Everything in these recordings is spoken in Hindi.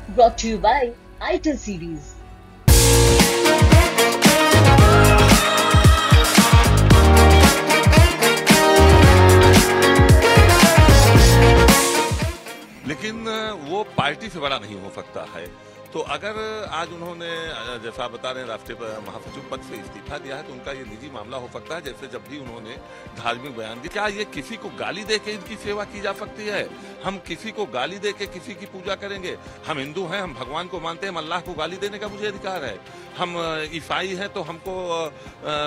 brought to you by ITIL series. लेकिन वो पार्टी से बड़ा नहीं हो सकता है। तो अगर आज उन्होंने जैसा बता रहे हैं राष्ट्रीय महासचिव पद से इस्तीफा दिया है तो उनका ये निजी मामला हो सकता है, जैसे जब भी उन्होंने धार्मिक बयान दिया। क्या ये किसी को गाली देके इनकी सेवा की जा सकती है? हम किसी को गाली देके किसी की पूजा करेंगे? हम हिंदू हैं, हम भगवान को मानते हैं, अल्लाह को गाली देने का मुझे अधिकार है। हम ईसाई हैं तो हमको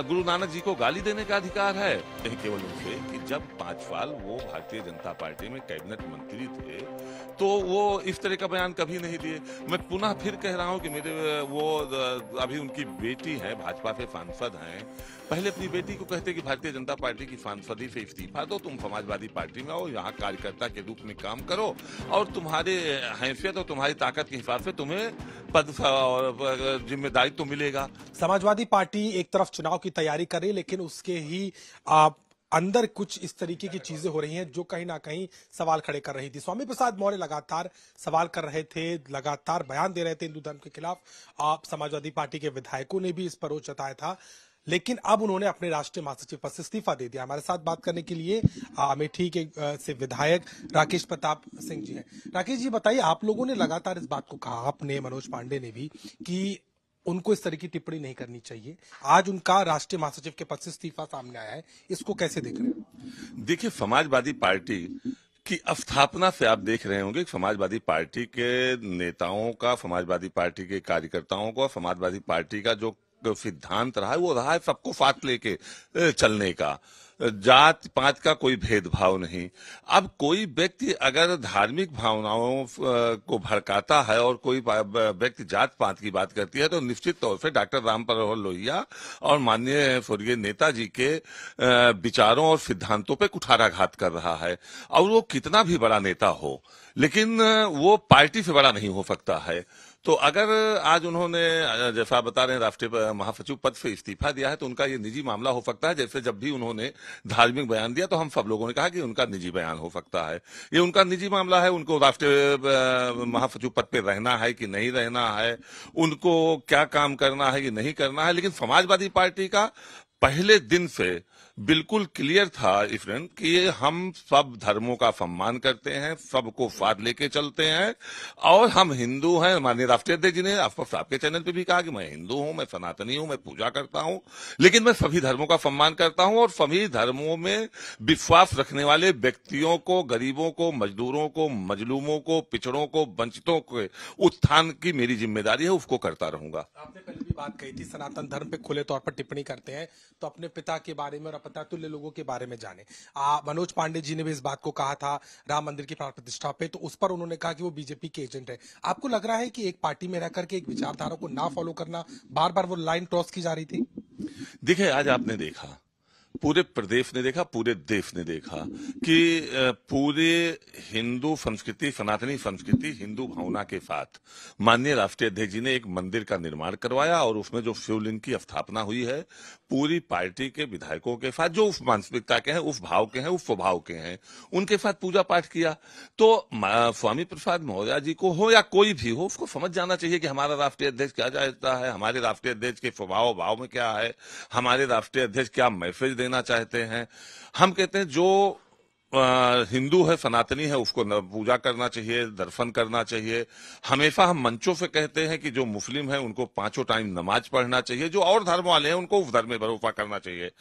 गुरु नानक जी को गाली देने का अधिकार है। यही केवल उनसे कि जब 5 साल वो भारतीय जनता पार्टी में कैबिनेट मंत्री थे तो वो इस तरह का बयान कभी नहीं दिए। मैं पुनः फिर कह रहा हूं कि मेरे वो अभी उनकी बेटी है, भाजपा से सांसद हैं, पहले अपनी बेटी को कहते कि भारतीय जनता पार्टी की सांसदी से इस्तीफा दो, तुम समाजवादी पार्टी में आओ, यहाँ कार्यकर्ता के रूप में काम करो और तुम्हारे हैसियत और तुम्हारी ताकत के हिसाब से तुम्हें पद और जिम्मेदारी तो मिलेगा। समाजवादी पार्टी एक तरफ चुनाव की तैयारी कर रही है, लेकिन उसके ही अंदर कुछ इस तरीके की चीजें हो रही हैं जो कहीं ना कहीं सवाल खड़े कर रही थी। स्वामी प्रसाद मौर्य लगातार सवाल कर रहे थे, लगातार बयान दे रहे थे हिंदू धर्म के खिलाफ। समाजवादी पार्टी के विधायकों ने भी इस पर रोष जताया था, लेकिन अब उन्होंने अपने राष्ट्रीय महासचिव पद से इस्तीफा दे दिया। हमारे साथ बात करने के लिए अमेठी के से विधायक राकेश प्रताप सिंह जी हैं। राकेश जी बताइए, आप लोगों ने लगातार इस बात को कहा, आपने, मनोज पांडे ने भी, कि उनको इस तरह की टिप्पणी नहीं करनी चाहिए। आज उनका राष्ट्रीय महासचिव के पद से इस्तीफा सामने आया है, इसको कैसे देख रहे हैं? देखिए, समाजवादी पार्टी की स्थापना से आप देख रहे होंगे समाजवादी पार्टी के नेताओं का, समाजवादी पार्टी के कार्यकर्ताओं का, समाजवादी पार्टी का जो सिद्धांत रहा है वो रहा है सबको साथ लेके चलने का, जात पात का कोई भेदभाव नहीं। अब कोई व्यक्ति अगर धार्मिक भावनाओं को भड़काता है और कोई व्यक्ति जात पात की बात करती है तो निश्चित तौर से डॉक्टर राम मनोहर लोहिया और माननीय स्वर्गीय नेताजी के विचारों और सिद्धांतों पे कुठाराघात कर रहा है। और वो कितना भी बड़ा नेता हो, लेकिन वो पार्टी से बड़ा नहीं हो सकता है। तो अगर आज उन्होंने जैसा बता रहे हैं राष्ट्रीय महासचिव पद से इस्तीफा दिया है तो उनका ये निजी मामला हो सकता है, जैसे जब भी उन्होंने धार्मिक बयान दिया तो हम सब लोगों ने कहा कि उनका निजी बयान हो सकता है। ये उनका निजी मामला है, उनको राष्ट्रीय महासचिव पद पे रहना है कि नहीं रहना है, उनको क्या काम करना है कि नहीं करना है। लेकिन समाजवादी पार्टी का पहले दिन से बिल्कुल क्लियर था फ्रेंड कि हम सब धर्मों का सम्मान करते हैं, सबको साथ लेके चलते हैं और हम हिंदू हैं। माननीय राष्ट्रीय अध्यक्ष जी ने आपके चैनल पे भी कहा कि मैं हिंदू हूं, मैं सनातनी हूं, मैं पूजा करता हूं, लेकिन मैं सभी धर्मों का सम्मान करता हूं और सभी धर्मों में विश्वास रखने वाले व्यक्तियों को, गरीबों को, मजदूरों को, मजलूमों को, पिछड़ों को, वंचितों के उत्थान की मेरी जिम्मेदारी है, उसको करता रहूंगा। आपने पहले भी बात कही थी, सनातन धर्म पे खुले तौर पर टिप्पणी करते हैं तो अपने पिता के बारे में और तुल्य लोगों के बारे में जाने। मनोज पांडे जी ने भी इस बात को कहा था राम मंदिर की प्राण प्रतिष्ठा पे, तो उस पर उन्होंने कहा कि वो बीजेपी के एजेंट है। आपको लग रहा है कि एक पार्टी में रहकर के एक विचारधारा को ना फॉलो करना, बार बार वो लाइन क्रॉस की जा रही थी? देखिए, आज आपने देखा, पूरे प्रदेश ने देखा, पूरे देश ने देखा कि पूरे हिंदू संस्कृति, सनातनी संस्कृति, हिंदू भावना के साथ माननीय राष्ट्रीय अध्यक्ष जी ने एक मंदिर का निर्माण करवाया और उसमें जो शिवलिंग की स्थापना हुई है, पूरी पार्टी के विधायकों के साथ जो उस मानसिकता के हैं, उस भाव के हैं, उस स्वभाव के हैं, उनके साथ पूजा पाठ किया। तो स्वामी प्रसाद मौर्य जी को हो या कोई भी हो, उसको समझ जाना चाहिए कि हमारा राष्ट्रीय अध्यक्ष क्या चाहता है, हमारे राष्ट्रीय अध्यक्ष के स्वभाव भाव में क्या है, हमारे राष्ट्रीय अध्यक्ष क्या मैसेज देना चाहते हैं। हम कहते हैं जो हिंदू है, सनातनी है, उसको पूजा करना चाहिए, दर्शन करना चाहिए। हमेशा हम मंचों से कहते हैं कि जो मुस्लिम है उनको 5 टाइम नमाज पढ़ना चाहिए, जो और धर्म वाले हैं उनको उस धर्म में भरोसा करना चाहिए।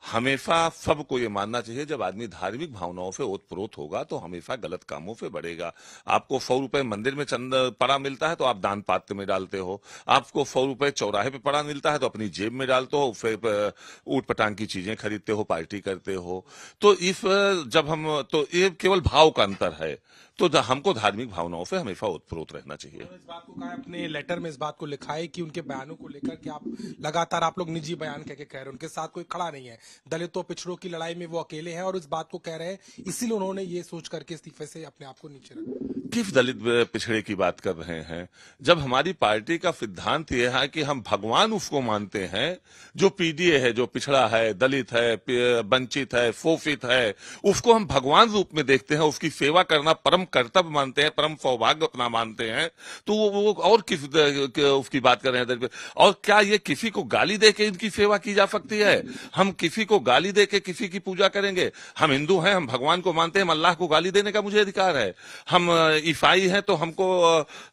हमेशा सबको ये मानना चाहिए जब आदमी धार्मिक भावनाओं से ओतप्रोत होगा तो हमेशा गलत कामों से बढ़ेगा। आपको 100 रुपए मंदिर में चंद पड़ा मिलता है तो आप दान पात्र में डालते हो, आपको 100 रुपए चौराहे पे पड़ा मिलता है तो अपनी जेब में डालते हो, फिर ऊट पटांग की चीजें खरीदते हो, पार्टी करते हो। तो ये केवल भाव का अंतर है। तो हमको धार्मिक भावनाओं से हमेशा ओतप्रोत रहना चाहिए। इस बात को कहा, अपने लेटर में इस बात को लिखा है कि उनके बयानों को लेकर कि आप लगातार आप लोग निजी बयान कह रहे हैं, उनके साथ कोई खड़ा नहीं है, दलितों पिछड़ों की लड़ाई में वो अकेले हैं और इस बात को कह रहे हैं, इसीलिए उन्होंने ये सोच करके इस्तीफे से अपने आप को नीचे रखा। किस दलित पिछड़े की बात कर रहे हैं? जब हमारी पार्टी का सिद्धांत यह है कि हम भगवान उसको मानते हैं जो पीडीए है, जो पिछड़ा है, दलित है, वंचित है, शोषित है, उसको हम भगवान रूप में देखते हैं, उसकी सेवा करना परम परम कर्तव्य मानते हैं, परम सौभाग्य अपना मानते हैं, तो वो और किस उसकी बात कर रहे हैं। और क्या ये किसी को गाली दे के इनकी सेवा की जा सकती है? हम किसी को गाली दे के किसी की पूजा करेंगे? हम हिंदू हैं, हम भगवान को मानते हैं, हम अल्लाह को गाली देने का मुझे अधिकार है। हम ईसाई हैं तो हमको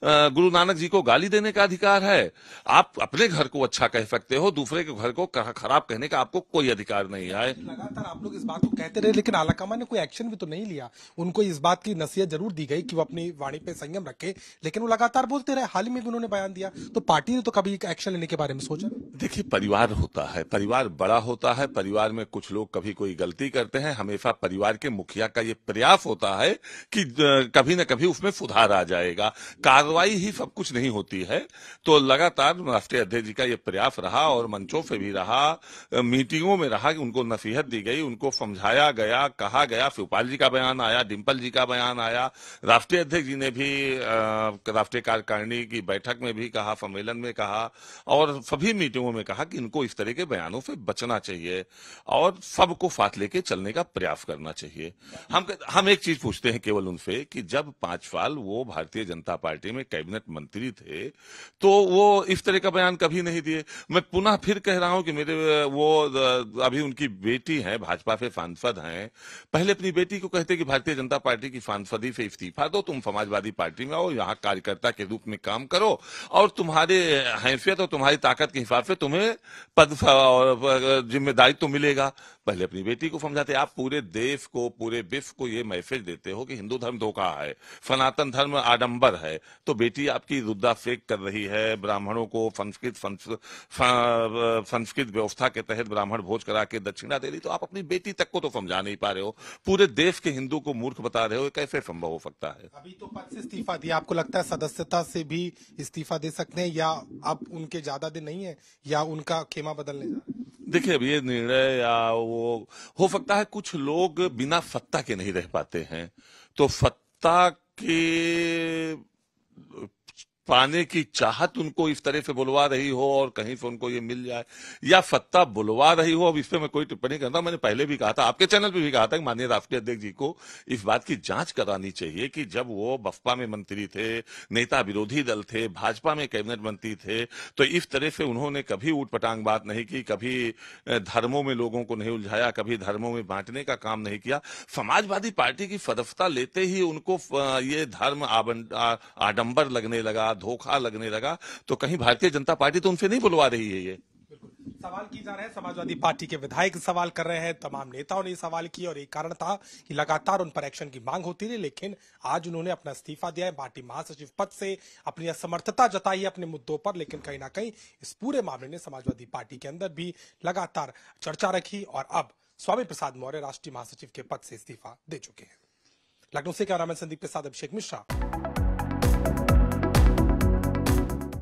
गुरु नानक जी को गाली देने का अधिकार है। आप अपने घर को अच्छा कह सकते हो, दूसरे के घर को खराब कहने का आपको कोई अधिकार नहीं है। लगातार आप लोग इस बात को कहते रहे, लेकिन आलाकमान ने कोई एक्शन भी तो नहीं लिया। उनको इस बात की नसीहत जरूर दी गई कि वो अपनी वाणी पे संयम रखे, लेकिन वो लगातार बोलते रहे। हाल ही में भी उन्होंने बयान दिया, तो पार्टी ने तो कभी एक्शन लेने के बारे में सोचा? देखिए, परिवार होता है, परिवार बड़ा होता है, परिवार में कुछ लोग कभी कोई गलती करते हैं। हमेशा परिवार के मुखिया का ये प्रयास होता है कि कभी न कभी उसमें सुधार आ जाएगा। कार्रवाई ही सब कुछ नहीं होती है। तो लगातार राष्ट्रीय अध्यक्ष जी का ये प्रयास रहा और मंचों से भी रहा, मीटिंगों में रहा कि उनको नसीहत दी गई, उनको समझाया गया, कहा गया। शिवपाल जी का बयान आया, डिम्पल जी का बयान आया, राष्ट्रीय अध्यक्ष जी ने भी राष्ट्रीय कार्यकारिणी की बैठक में भी कहा, सम्मेलन में कहा और सभी मीटिंगों में कहा कि इनको इस तरह के बयानों से बचना चाहिए और सबको साथ लेके चलने का प्रयास करना चाहिए। हम एक चीज पूछते हैं केवल उनसे कि जब 5 साल वो भारतीय जनता पार्टी में कैबिनेट मंत्री थे तो वो इस तरह का बयान कभी नहीं दिए। मैं पुनः फिर कह रहा हूं कि मेरे वो अभी उनकी बेटी है, भाजपा से सांसद हैं, पहले अपनी बेटी को कहते कि भारतीय जनता पार्टी की सांसदी से इस्तीफा दो, तुम समाजवादी पार्टी में आओ, यहाँ कार्यकर्ता के रूप में काम करो और तुम्हारे हैसियत और तुम्हारी ताकत के हिसाब से तुम्हें पद और जिम्मेदारी तो मिलेगा। पहले अपनी बेटी को समझाते। आप पूरे देश को, पूरे विश्व को ये मैसेज देते हो कि हिंदू धर्म धोखा है, सनातन धर्म आडंबर है, तो बेटी आपकी रुद्दा फेंक कर रही है। ब्राह्मणों को संस्कृत व्यवस्था के तहत ब्राह्मण भोज करा के दक्षिणा दे रही, तो आप अपनी बेटी तक को तो समझा नहीं पा रहे हो। पूरे देश के हिंदू को मूर्ख बता रहे हो, ये कैसे संभव हो सकता है? अभी तो पद से इस्तीफा दिया, आपको लगता है सदस्यता से भी इस्तीफा दे सकते हैं, या अब उनके ज्यादा दिन नहीं है, या उनका खेमा बदलने जा रहा है? देखिए, अब ये निर्णय या वो हो सकता है, कुछ लोग बिना सत्ता के नहीं रह पाते हैं, तो सत्ता के पाने की चाहत उनको इस तरह से बुलवा रही हो और कहीं से उनको ये मिल जाए, या सत्ता बुलवा रही हो। अब इस पे मैं कोई टिप्पणी करता, मैंने पहले भी कहा था, आपके चैनल पे भी कहा था कि माननीय राष्ट्रीय अध्यक्ष जी को इस बात की जांच करानी चाहिए कि जब वो बसपा में मंत्री थे, नेता विरोधी दल थे, भाजपा में कैबिनेट मंत्री थे, तो इस तरह से उन्होंने कभी ऊटपटांग बात नहीं की, कभी धर्मों में लोगों को नहीं उलझाया, कभी धर्मों में बांटने का काम नहीं किया। समाजवादी पार्टी की सदस्यता लेते ही उनको ये धर्म आडंबर लगने लगा, धोखा लगने लगा, तो कहीं भारतीय जनता पार्टी तो उनसे नहीं बुलवा रही है। ये सवाल की जा रहे हैं, समाजवादी पार्टी के विधायक सवाल कर रहे हैं, तमाम नेताओं ने सवाल किए और एक कारण था कि लगातार उन पर एक्शन की मांग होती रही, लेकिन आज उन्होंने अपना इस्तीफा दिया है पार्टी महासचिव पद से, अपनी असमर्थता जताई है अपने मुद्दों पर। लेकिन कहीं ना कहीं इस पूरे मामले ने समाजवादी पार्टी के अंदर भी लगातार चर्चा रखी और अब स्वामी प्रसाद मौर्य राष्ट्रीय महासचिव के पद से इस्तीफा दे चुके हैं। लखनऊ से कैमरामैन संदीप के साथ अभिषेक मिश्रा।